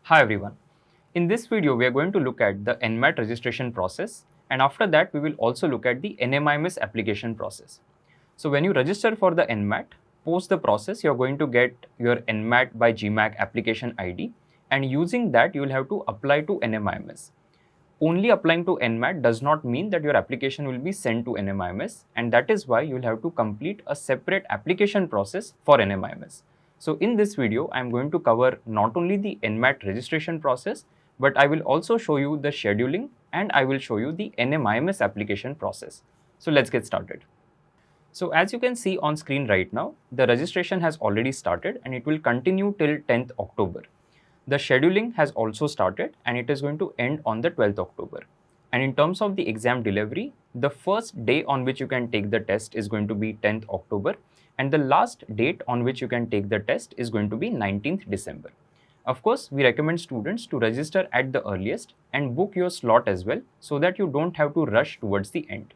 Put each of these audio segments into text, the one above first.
Hi everyone. In this video, we are going to look at the NMAT registration process, and after that, we will also look at the NMIMS application process. So when you register for the NMAT, post the process, you are going to get your NMAT by GMAC application ID, and using that, you will have to apply to NMIMS. Only applying to NMAT does not mean that your application will be sent to NMIMS, and that is why you will have to complete a separate application process for NMIMS. So in this video, I am going to cover not only the NMAT registration process, but I will also show you the scheduling and I will show you the NMIMS application process. So let's get started. So as you can see on screen right now, the registration has already started and it will continue till 10th October. The scheduling has also started and it is going to end on the 12th October. And in terms of the exam delivery, the first day on which you can take the test is going to be 10th October and the last date on which you can take the test is going to be 19th December. Of course, we recommend students to register at the earliest and book your slot as well so that you don't have to rush towards the end.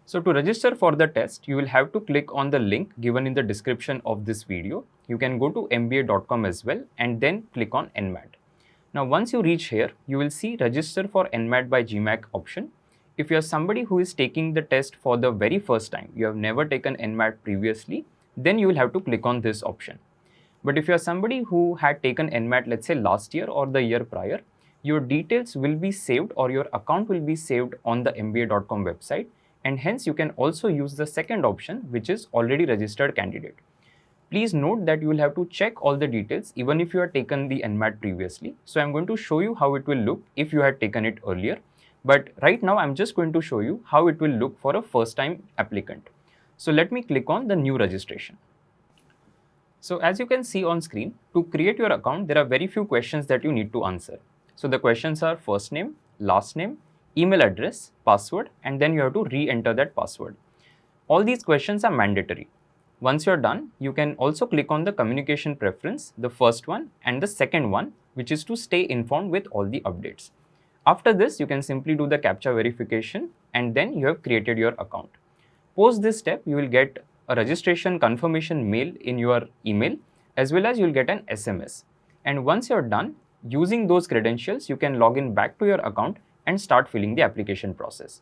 So to register for the test, you will have to click on the link given in the description of this video. You can go to mba.com as well and then click on NMAT. Now once you reach here, you will see register for NMAT by GMAC option. If you are somebody who is taking the test for the very first time, you have never taken NMAT previously, then you will have to click on this option. But if you are somebody who had taken NMAT, let's say last year or the year prior, your details will be saved or your account will be saved on the mba.com website, and hence you can also use the second option, which is already registered candidate. Please note that you will have to check all the details even if you had taken the NMAT previously. So I'm going to show you how it will look if you had taken it earlier. But right now I'm just going to show you how it will look for a first time applicant. So let me click on the new registration. So as you can see on screen, to create your account, there are very few questions that you need to answer. So the questions are first name, last name, email address, password, and then you have to re-enter that password. All these questions are mandatory. Once you're done, you can also click on the communication preference, the first one and the second one, which is to stay informed with all the updates. After this, you can simply do the CAPTCHA verification and then you have created your account. Post this step, you will get a registration confirmation mail in your email as well as you'll get an SMS. And once you're done, using those credentials, you can log in back to your account and start filling the application process.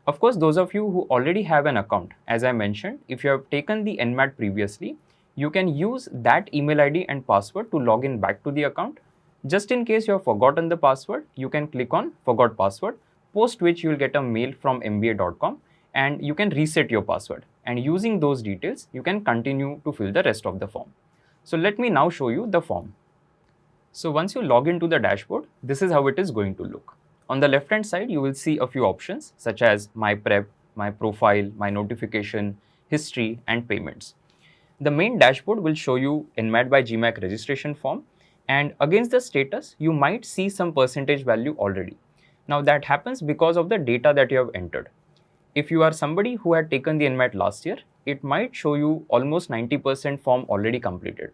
Of course, those of you who already have an account, as I mentioned, if you have taken the NMAT previously, you can use that email ID and password to log in back to the account. Just in case you have forgotten the password, you can click on forgot password, post which you will get a mail from mba.com and you can reset your password. And using those details, you can continue to fill the rest of the form. So let me now show you the form. So once you log into the dashboard, this is how it is going to look. On the left hand side, you will see a few options such as My Prep, My Profile, My Notification, History and Payments. The main dashboard will show you NMAT by GMAC registration form, and against the status, you might see some percentage value already. Now that happens because of the data that you have entered. If you are somebody who had taken the NMAT last year, it might show you almost 90% form already completed.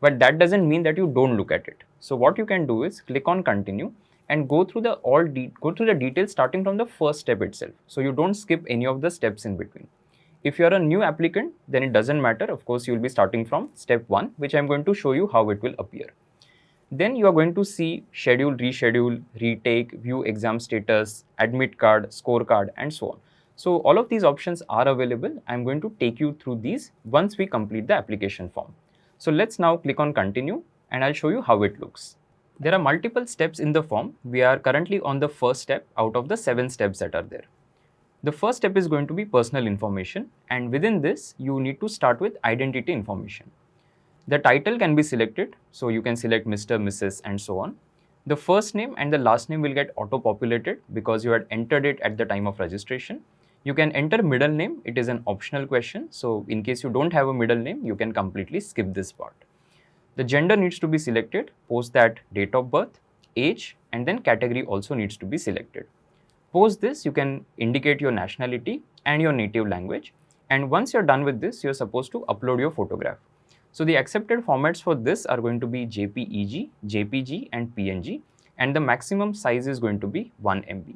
But that doesn't mean that you don't look at it. So what you can do is click on continue and go through the details starting from the first step itself. So you don't skip any of the steps in between. If you are a new applicant, then it doesn't matter. Of course, you will be starting from step 1, which I'm going to show you how it will appear. Then you are going to see schedule, reschedule, retake, view exam status, admit card, scorecard, and so on. So all of these options are available. I'm going to take you through these once we complete the application form. So let's now click on continue and I'll show you how it looks. There are multiple steps in the form. We are currently on the first step out of the 7 steps that are there. The first step is going to be personal information, and within this, you need to start with identity information. The title can be selected, so you can select Mr., Mrs. and so on. The first name and the last name will get auto-populated because you had entered it at the time of registration. You can enter middle name. It is an optional question, so in case you don't have a middle name, you can completely skip this part. The gender needs to be selected, post that date of birth, age, and then category also needs to be selected. Post this, you can indicate your nationality and your native language. And once you're done with this, you're supposed to upload your photograph. So the accepted formats for this are going to be JPEG, JPG, and PNG, and the maximum size is going to be 1 MB.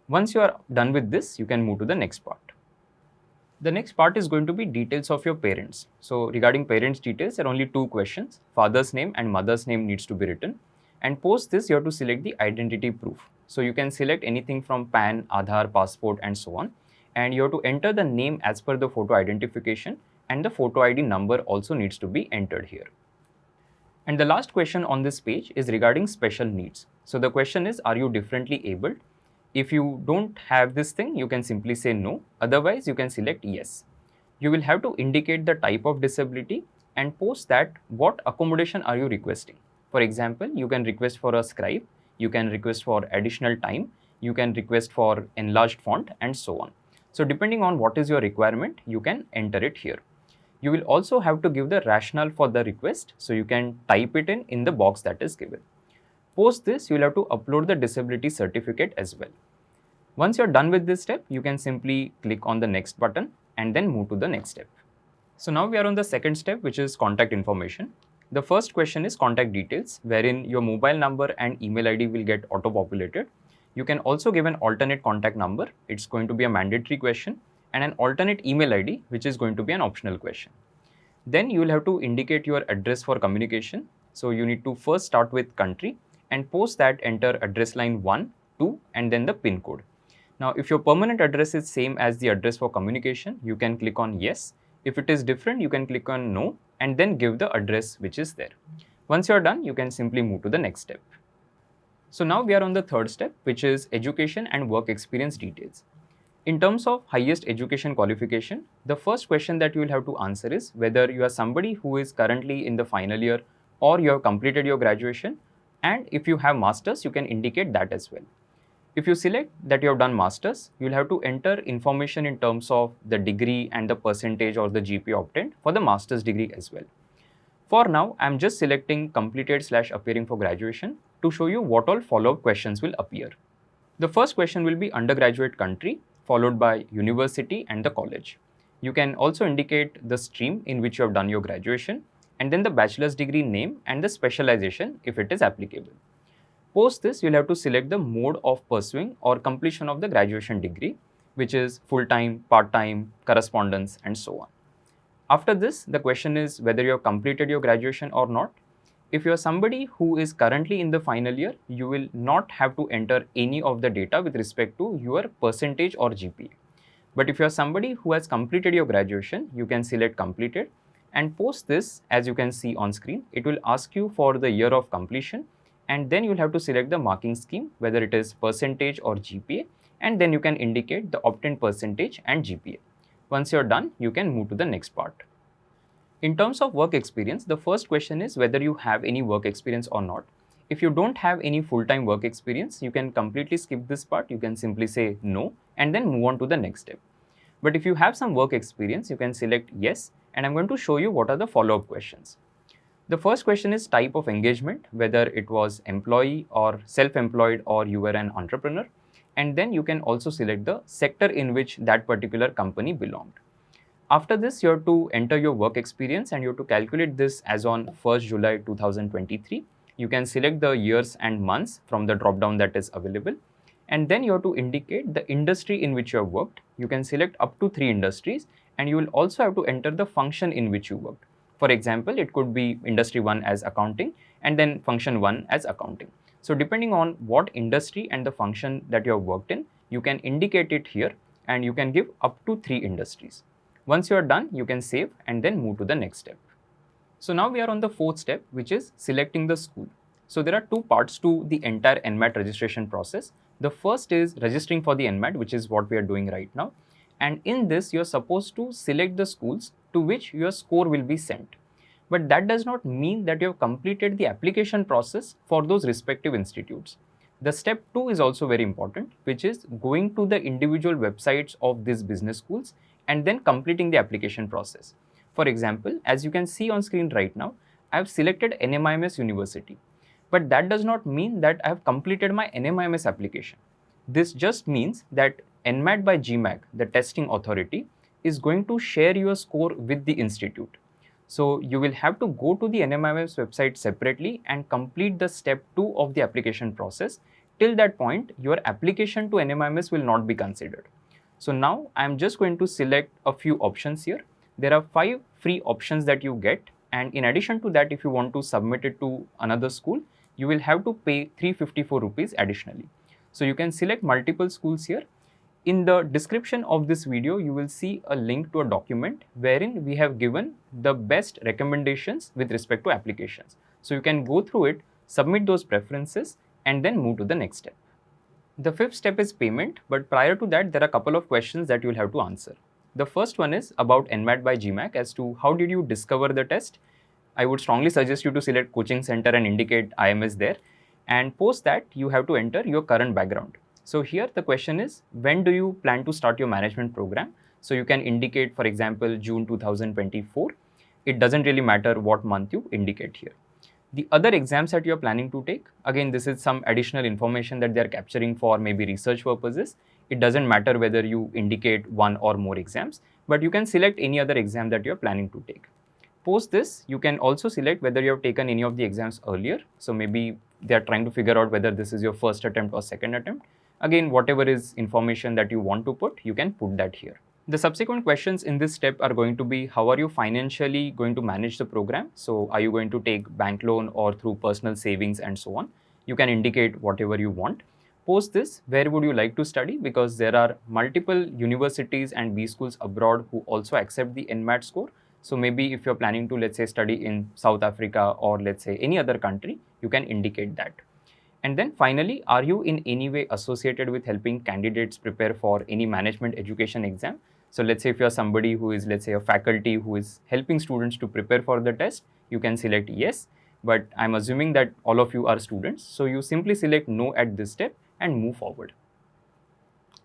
Once you are done with this, you can move to the next part. The next part is going to be details of your parents. So regarding parents details, there are only 2 questions. Father's name and mother's name needs to be written. And post this, you have to select the identity proof. So you can select anything from PAN, Aadhaar, passport and so on. And you have to enter the name as per the photo identification, and the photo ID number also needs to be entered here. And the last question on this page is regarding special needs. So the question is, are you differently abled? If you don't have this thing, you can simply say no. Otherwise, you can select yes. You will have to indicate the type of disability and post that what accommodation are you requesting. For example, you can request for a scribe, you can request for additional time, you can request for enlarged font and so on. So depending on what is your requirement, you can enter it here. You will also have to give the rationale for the request, so you can type it in the box that is given. Post this, you will have to upload the disability certificate as well. Once you're done with this step, you can simply click on the next button and then move to the next step. So now we are on the second step, which is contact information. The first question is contact details, wherein your mobile number and email ID will get auto-populated. You can also give an alternate contact number. It's going to be a mandatory question, and an alternate email ID, which is going to be an optional question. Then you will have to indicate your address for communication. So you need to first start with country and post that enter address line 1, 2 and then the PIN code. Now if your permanent address is same as the address for communication, you can click on yes. If it is different, you can click on no and then give the address which is there. Once you are done, you can simply move to the next step. So now we are on the third step, which is education and work experience details. In terms of highest education qualification, the first question that you will have to answer is whether you are somebody who is currently in the final year or you have completed your graduation, and if you have masters, you can indicate that as well. If you select that you have done masters, you will have to enter information in terms of the degree and the percentage or the GPA obtained for the master's degree as well. For now, I am just selecting completed/appearing for graduation to show you what all follow-up questions will appear. The first question will be undergraduate country, followed by university and the college. You can also indicate the stream in which you have done your graduation, and then the bachelor's degree name and the specialization if it is applicable. Post this, you'll have to select the mode of pursuing or completion of the graduation degree, which is full-time, part-time, correspondence and so on. After this, the question is whether you have completed your graduation or not. If you are somebody who is currently in the final year, you will not have to enter any of the data with respect to your percentage or GPA. But if you are somebody who has completed your graduation, you can select completed and post this. As you can see on screen, it will ask you for the year of completion, and then you will have to select the marking scheme, whether it is percentage or GPA, and then you can indicate the obtained percentage and GPA. Once you're done, you can move to the next part. In terms of work experience, the first question is whether you have any work experience or not. If you don't have any full-time work experience, you can completely skip this part. You can simply say no and then move on to the next step. But if you have some work experience, you can select yes, and I'm going to show you what are the follow-up questions. The first question is type of engagement, whether it was employee or self-employed or you were an entrepreneur. And then you can also select the sector in which that particular company belonged. After this, you have to enter your work experience and you have to calculate this as on 1st July 2023. You can select the years and months from the drop-down that is available. And then you have to indicate the industry in which you have worked. You can select up to 3 industries, and you will also have to enter the function in which you worked. For example, it could be industry 1 as accounting and then function 1 as accounting. So depending on what industry and the function that you have worked in, you can indicate it here, and you can give up to 3 industries. Once you are done, you can save and then move to the next step. So now we are on the fourth step, which is selecting the school. So there are 2 parts to the entire NMAT registration process. The first is registering for the NMAT, which is what we are doing right now. And in this, you are supposed to select the schools to which your score will be sent. But that does not mean that you have completed the application process for those respective institutes. The step 2 is also very important, which is going to the individual websites of these business schools and then completing the application process. For example, as you can see on screen right now, I have selected NMIMS University. But that does not mean that I have completed my NMIMS application. This just means that NMAT by GMAC, the testing authority, is going to share your score with the institute. So you will have to go to the NMIMS website separately and complete the step 2 of the application process. Till that point, your application to NMIMS will not be considered. So now I am just going to select a few options here. There are 5 free options that you get, and in addition to that, if you want to submit it to another school, you will have to pay 354 rupees additionally. So you can select multiple schools here. In the description of this video, you will see a link to a document wherein we have given the best recommendations with respect to applications. So you can go through it, submit those preferences, and then move to the next step. The fifth step is payment, but prior to that, there are a couple of questions that you will have to answer. The first one is about NMAT by GMAC as to how did you discover the test. I would strongly suggest you to select coaching center and indicate IMS there, and post that you have to enter your current background. So here the question is, when do you plan to start your management program? So you can indicate, for example, June 2024. It doesn't really matter what month you indicate here. The other exams that you are planning to take, again, this is some additional information that they are capturing for maybe research purposes. It doesn't matter whether you indicate one or more exams, but you can select any other exam that you are planning to take. Post this, you can also select whether you have taken any of the exams earlier. So maybe they are trying to figure out whether this is your first attempt or second attempt. Again, whatever is information that you want to put, you can put that here. The subsequent questions in this step are going to be, how are you financially going to manage the program? So are you going to take bank loan or through personal savings and so on? You can indicate whatever you want. Post this, where would you like to study? Because there are multiple universities and B schools abroad who also accept the NMAT score. So maybe if you're planning to, let's say, study in South Africa or let's say any other country, you can indicate that. And then finally, are you in any way associated with helping candidates prepare for any management education exam? So let's say if you're somebody who is, let's say, a faculty who is helping students to prepare for the test, you can select yes, but I'm assuming that all of you are students. So you simply select no at this step and move forward.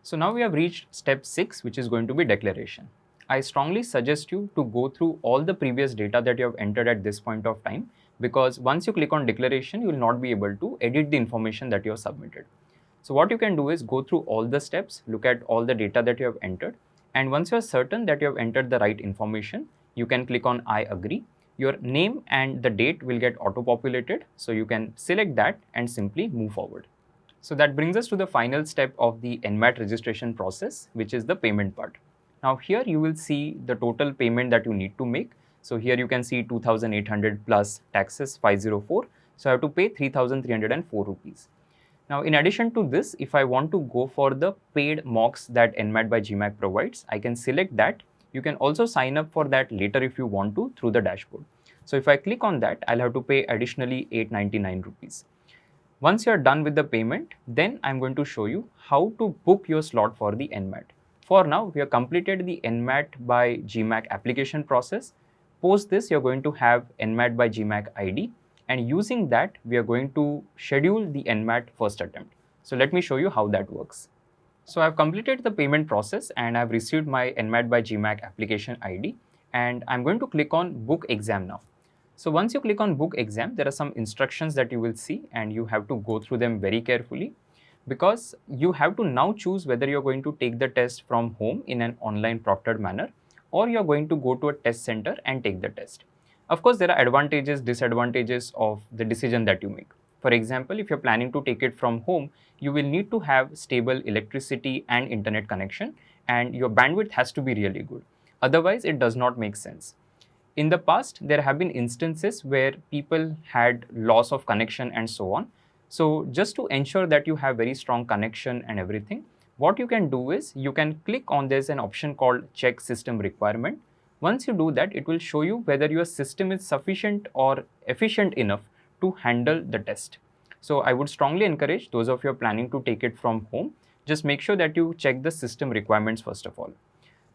So now we have reached step 6, which is going to be declaration. I strongly suggest you to go through all the previous data that you have entered at this point of time, because once you click on declaration, you will not be able to edit the information that you have submitted. So what you can do is go through all the steps, look at all the data that you have entered, and once you are certain that you have entered the right information, you can click on I agree. Your name and the date will get auto-populated, so you can select that and simply move forward. So that brings us to the final step of the NMAT registration process, which is the payment part. Now here you will see the total payment that you need to make. So here you can see 2,800 plus taxes 504. So I have to pay 3,304 rupees. Now in addition to this, if I want to go for the paid mocks that NMAT by GMAC provides, I can select that. You can also sign up for that later if you want to through the dashboard. So if I click on that, I'll have to pay additionally 899 rupees. Once you're done with the payment, then I'm going to show you how to book your slot for the NMAT. For now, we have completed the NMAT by GMAC application process. Post this, you're going to have NMAT by GMAC ID, and using that, we are going to schedule the NMAT first attempt. So let me show you how that works. So I've completed the payment process and I've received my NMAT by GMAC application ID, and I'm going to click on book exam now. So once you click on book exam, there are some instructions that you will see and you have to go through them very carefully, because you have to now choose whether you're going to take the test from home in an online proctored manner, or you're going to go to a test center and take the test. Of course, there are advantages, disadvantages of the decision that you make. For example, if you're planning to take it from home, you will need to have stable electricity and internet connection, and your bandwidth has to be really good. Otherwise, it does not make sense. In the past, there have been instances where people had loss of connection and so on. So just to ensure that you have very strong connection and everything, what you can do is you can click on, there's an option called check system requirement. Once you do that, it will show you whether your system is sufficient or efficient enough to handle the test. So I would strongly encourage those of you who are planning to take it from home, just make sure that you check the system requirements first of all.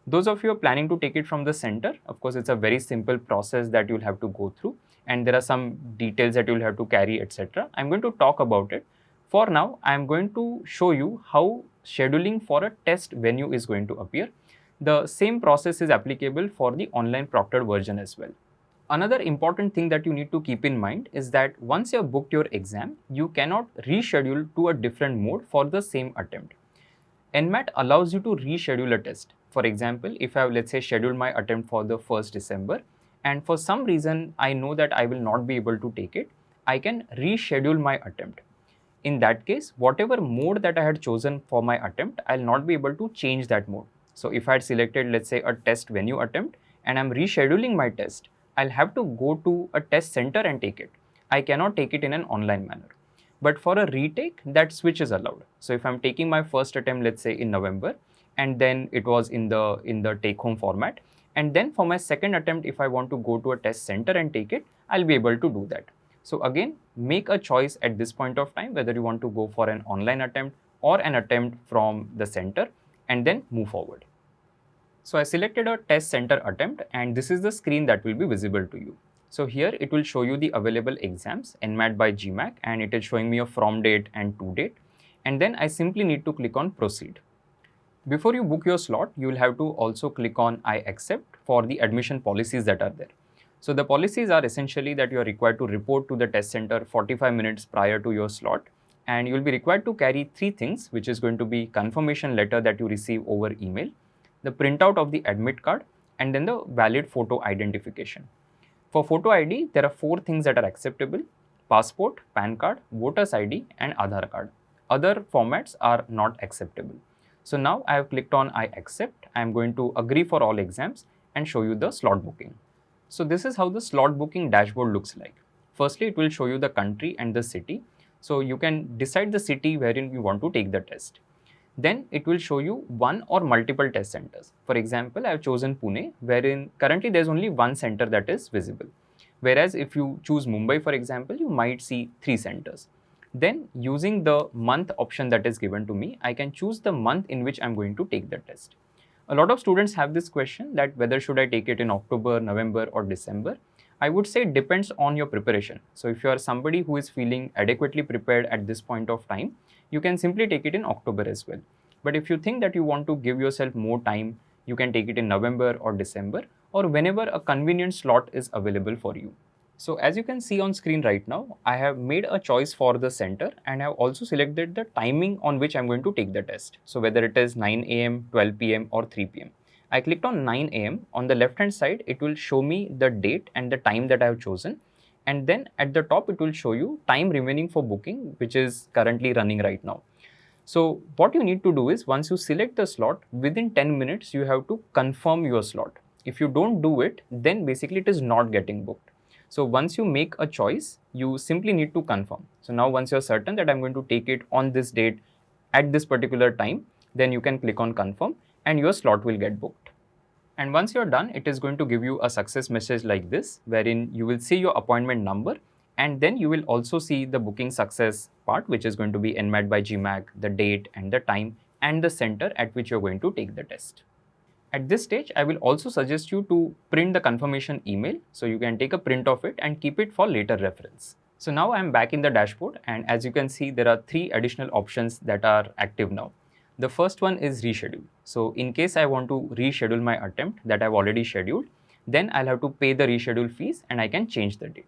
Those of you who are planning to take it from the center, of course, it's a very simple process that you'll have to go through, and there are some details that you'll have to carry, etc. I'm going to talk about it. For now, I'm going to show you how scheduling for a test venue is going to appear. The same process is applicable for the online proctored version as well. Another important thing that you need to keep in mind is that once you have booked your exam, you cannot reschedule to a different mode for the same attempt. NMAT allows you to reschedule a test. For example, if I have, let's say, scheduled my attempt for the 1st December, and for some reason I know that I will not be able to take it, I can reschedule my attempt. In that case, whatever mode that I had chosen for my attempt, I'll not be able to change that mode. So if I had selected, let's say, a test venue attempt and I'm rescheduling my test, I'll have to go to a test center and take it. I cannot take it in an online manner. But for a retake, that switch is allowed. So if I'm taking my first attempt, let's say in November, and then it was in the take-home format, and then for my second attempt, if I want to go to a test center and take it, I'll be able to do that. So again, make a choice at this point of time whether you want to go for an online attempt or an attempt from the center, and then move forward. So I selected a test center attempt, and this is the screen that will be visible to you. So here it will show you the available exams NMAT by GMAC, and it is showing me a from date and to date. And then I simply need to click on proceed. Before you book your slot, you will have to also click on I accept for the admission policies that are there. So the policies are essentially that you are required to report to the test center 45 minutes prior to your slot, and you will be required to carry 3 things, which is going to be confirmation letter that you receive over email, the printout of the admit card, and then the valid photo identification. For photo ID, there are 4 things that are acceptable: passport, PAN card, voter's ID, and Aadhaar card. Other formats are not acceptable. So now I have clicked on I accept. I am going to agree for all exams and show you the slot booking. So this is how the slot booking dashboard looks like. Firstly, it will show you the country and the city. So you can decide the city wherein you want to take the test. Then it will show you one or multiple test centers. For example, I have chosen Pune, wherein currently there is only one center that is visible. Whereas if you choose Mumbai, for example, you might see 3 centers. Then using the month option that is given to me, I can choose the month in which I'm going to take the test. A lot of students have this question that whether should I take it in October, November or December. I would say it depends on your preparation. So if you are somebody who is feeling adequately prepared at this point of time, you can simply take it in October as well. But if you think that you want to give yourself more time, you can take it in November or December, or whenever a convenient slot is available for you. So as you can see on screen right now, I have made a choice for the center, and I have also selected the timing on which I'm going to take the test. So whether it is 9 AM, 12 PM or 3 PM. I clicked on 9 AM. On the left hand side, it will show me the date and the time that I have chosen. And then at the top, it will show you time remaining for booking, which is currently running right now. So what you need to do is, once you select the slot, within 10 minutes, you have to confirm your slot. If you don't do it, then basically it is not getting booked. So once you make a choice, you simply need to confirm. So now once you're certain that I'm going to take it on this date at this particular time, then you can click on confirm and your slot will get booked. And once you're done, it is going to give you a success message like this, wherein you will see your appointment number, and then you will also see the booking success part, which is going to be NMAT by GMAC, the date and the time and the center at which you're going to take the test. At this stage, I will also suggest you to print the confirmation email, so you can take a print of it and keep it for later reference. So now I am back in the dashboard, and as you can see, there are 3 additional options that are active now. The first one is reschedule. So in case I want to reschedule my attempt that I've already scheduled, then I'll have to pay the reschedule fees and I can change the date.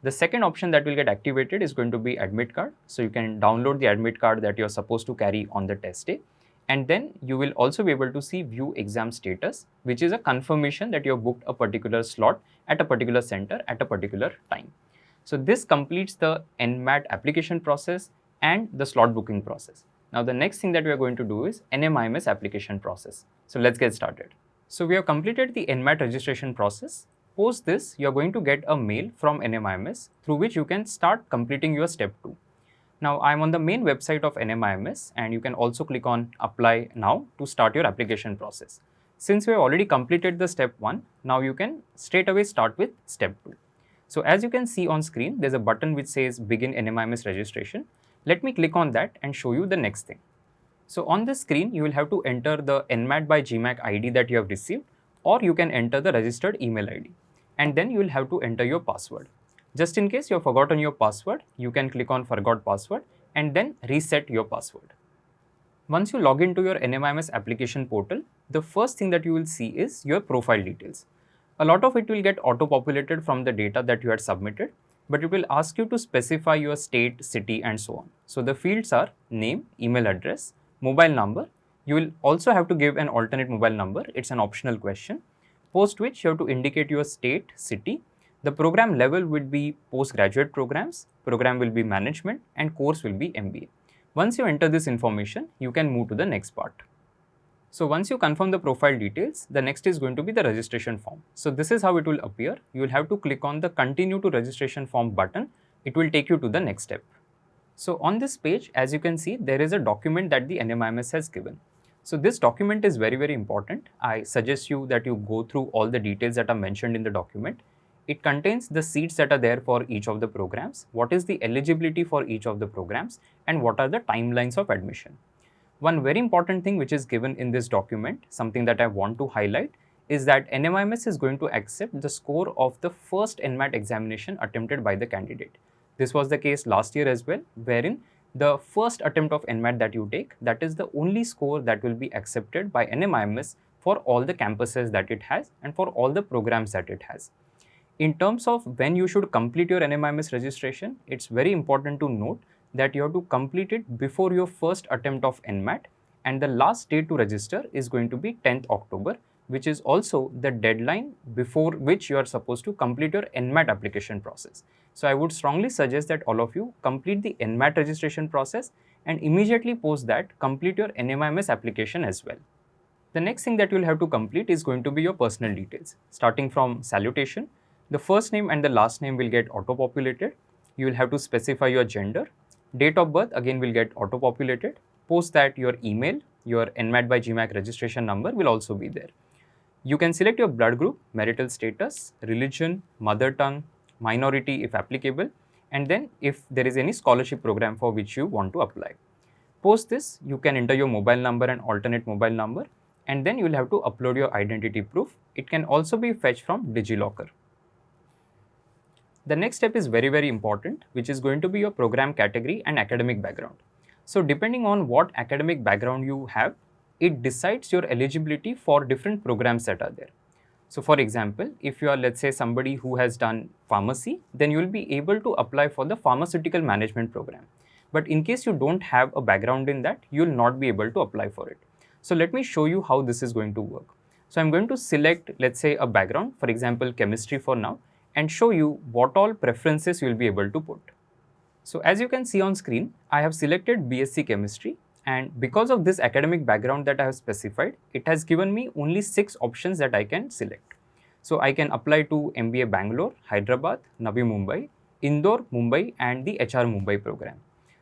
The second option that will get activated is going to be admit card. So you can download the admit card that you're supposed to carry on the test day. And then you will also be able to see view exam status, which is a confirmation that you have booked a particular slot at a particular center at a particular time. So this completes the NMAT application process and the slot booking process. Now the next thing that we are going to do is NMIMS application process. So let's get started. So we have completed the NMAT registration process. Post this, you are going to get a mail from NMIMS through which you can start completing your step 2. Now I am on the main website of NMIMS, and you can also click on apply now to start your application process. Since we have already completed the step 1, now you can straight away start with step 2. So as you can see on screen, there's a button which says begin NMIMS registration. Let me click on that and show you the next thing. So on this screen, you will have to enter the NMAT by GMAC ID that you have received, or you can enter the registered email ID. And then you will have to enter your password. Just in case you have forgotten your password, you can click on forgot password and then reset your password. Once you log into your NMIMS application portal, the first thing that you will see is your profile details. A lot of it will get auto-populated from the data that you had submitted, but it will ask you to specify your state, city and so on. So the fields are name, email address, mobile number. You will also have to give an alternate mobile number. It's an optional question. Post which you have to indicate your state, city. The program level would be postgraduate programs, program will be management, and course will be MBA. Once you enter this information, you can move to the next part. So once you confirm the profile details, the next is going to be the registration form. So this is how it will appear. You will have to click on the continue to registration form button It will take you to the next step. So on this page, as you can see, there is a document that the NMIMS has given. So this document is very, very important. I suggest you that you go through all the details that are mentioned in the document. It contains the seats that are there for each of the programs, what is the eligibility for each of the programs, and what are the timelines of admission. One very important thing which is given in this document, something that I want to highlight, is that NMIMS is going to accept the score of the first NMAT examination attempted by the candidate. This was the case last year as well, wherein the first attempt of NMAT that you take, that is the only score that will be accepted by NMIMS for all the campuses that it has and for all the programs that it has. In terms of when you should complete your NMIMS registration, it's very important to note that you have to complete it before your first attempt of NMAT, and the last date to register is going to be 10th October, which is also the deadline before which you are supposed to complete your NMAT application process. So I would strongly suggest that all of you complete the NMAT registration process and immediately post that complete your NMIMS application as well. The next thing that you will have to complete is going to be your personal details. Starting from salutation, the first name and the last name will get auto-populated. You will have to specify your gender. Date of birth again will get auto-populated. Post that your email, your NMAT by GMAC registration number will also be there. You can select your blood group, marital status, religion, mother tongue, minority if applicable, and then if there is any scholarship program for which you want to apply. Post this, you can enter your mobile number and alternate mobile number, and then you will have to upload your identity proof. It can also be fetched from DigiLocker. The next step is very, very important, which is going to be your program category and academic background. So depending on what academic background you have, it decides your eligibility for different programs that are there. So for example, if you are, let's say, somebody who has done pharmacy, then you will be able to apply for the pharmaceutical management program. But in case you don't have a background in that, you will not be able to apply for it. So let me show you how this is going to work. So I'm going to select, let's say, a background, for example, chemistry for now, and show you what all preferences you will be able to put. So as you can see on screen, I have selected BSc Chemistry, and because of this academic background that I have specified, it has given me only 6 options that I can select. So I can apply to MBA Bangalore, Hyderabad, Navi Mumbai, Indore, Mumbai, and the HR Mumbai program.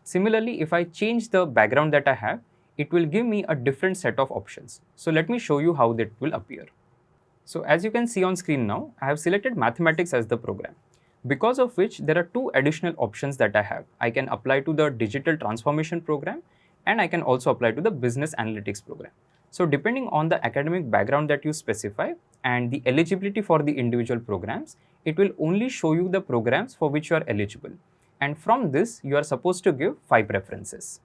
Similarly, if I change the background that I have, it will give me a different set of options. So let me show you how that will appear. So as you can see on screen now, I have selected mathematics as the program, because of which there are 2 additional options that I have. I can apply to the digital transformation program, and I can also apply to the business analytics program. So depending on the academic background that you specify and the eligibility for the individual programs, it will only show you the programs for which you are eligible. And from this, you are supposed to give 5 preferences.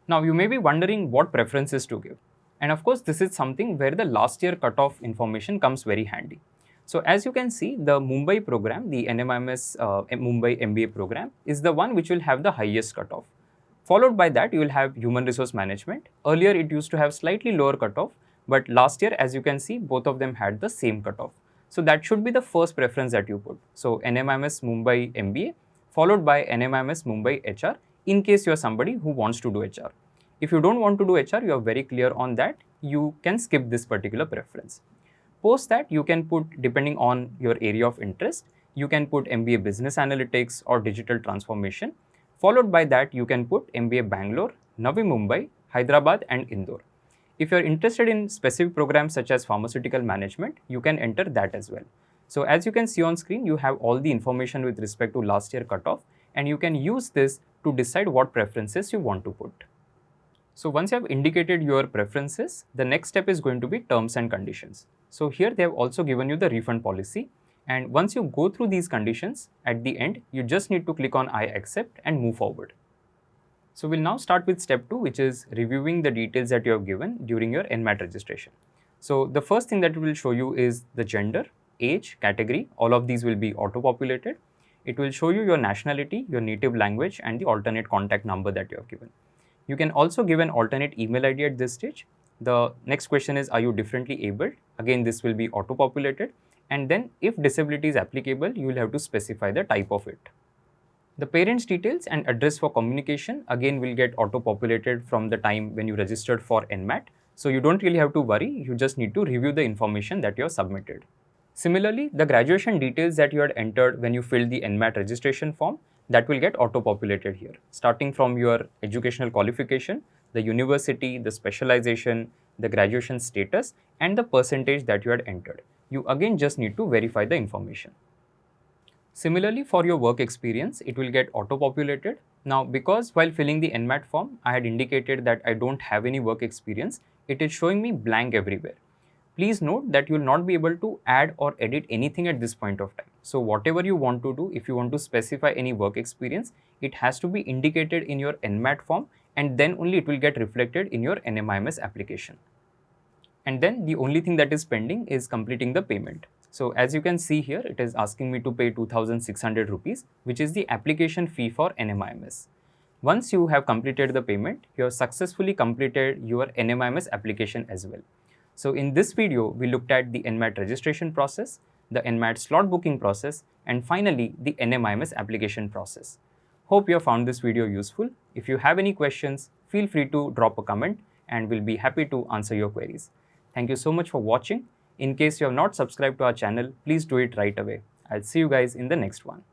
Now you may be wondering what preferences to give. And of course, this is something where the last year cutoff information comes very handy. So as you can see, the Mumbai program, the NMIMS Mumbai MBA program, is the one which will have the highest cutoff. Followed by that, you will have human resource management. Earlier, it used to have slightly lower cutoff, but last year, as you can see, both of them had the same cutoff. So that should be the first preference that you put. So NMIMS Mumbai MBA, followed by NMIMS Mumbai HR, in case you are somebody who wants to do HR. If you don't want to do HR, you are very clear on that, you can skip this particular preference. Post that, you can put, depending on your area of interest, you can put MBA Business Analytics or Digital Transformation. Followed by that, you can put MBA Bangalore, Navi Mumbai, Hyderabad, and Indore. If you are interested in specific programs such as pharmaceutical management, you can enter that as well. So as you can see on screen, you have all the information with respect to last year cutoff, and you can use this to decide what preferences you want to put. So once you have indicated your preferences, the next step is going to be terms and conditions. So here they have also given you the refund policy. And once you go through these conditions, at the end, you just need to click on I accept and move forward. So we'll now start with step 2, which is reviewing the details that you have given during your NMAT registration. So the first thing that it will show you is the gender, age, category. All of these will be auto-populated. It will show you your nationality, your native language, and the alternate contact number that you have given. You can also give an alternate email ID at this stage. The next question is, are you differently abled? Again, this will be auto-populated. And then if disability is applicable, you will have to specify the type of it. The parents' details and address for communication again will get auto-populated from the time when you registered for NMAT. So you don't really have to worry, you just need to review the information that you have submitted. Similarly, the graduation details that you had entered when you filled the NMAT registration form, that will get auto-populated here, starting from your educational qualification, the university, the specialization, the graduation status, and the percentage that you had entered. You again just need to verify the information. Similarly, for your work experience, it will get auto-populated. Now, because while filling the NMAT form, I had indicated that I don't have any work experience, it is showing me blank everywhere. Please note that you will not be able to add or edit anything at this point of time. So whatever you want to do, if you want to specify any work experience, it has to be indicated in your NMAT form, and then only it will get reflected in your NMIMS application. And then the only thing that is pending is completing the payment. So as you can see here, it is asking me to pay 2,600 rupees, which is the application fee for NMIMS. Once you have completed the payment, you have successfully completed your NMIMS application as well. So in this video, we looked at the NMAT registration process, the NMAT slot booking process, and finally the NMIMS application process. Hope you have found this video useful. If you have any questions, feel free to drop a comment and we'll be happy to answer your queries. Thank you so much for watching. In case you have not subscribed to our channel, please do it right away. I'll see you guys in the next one.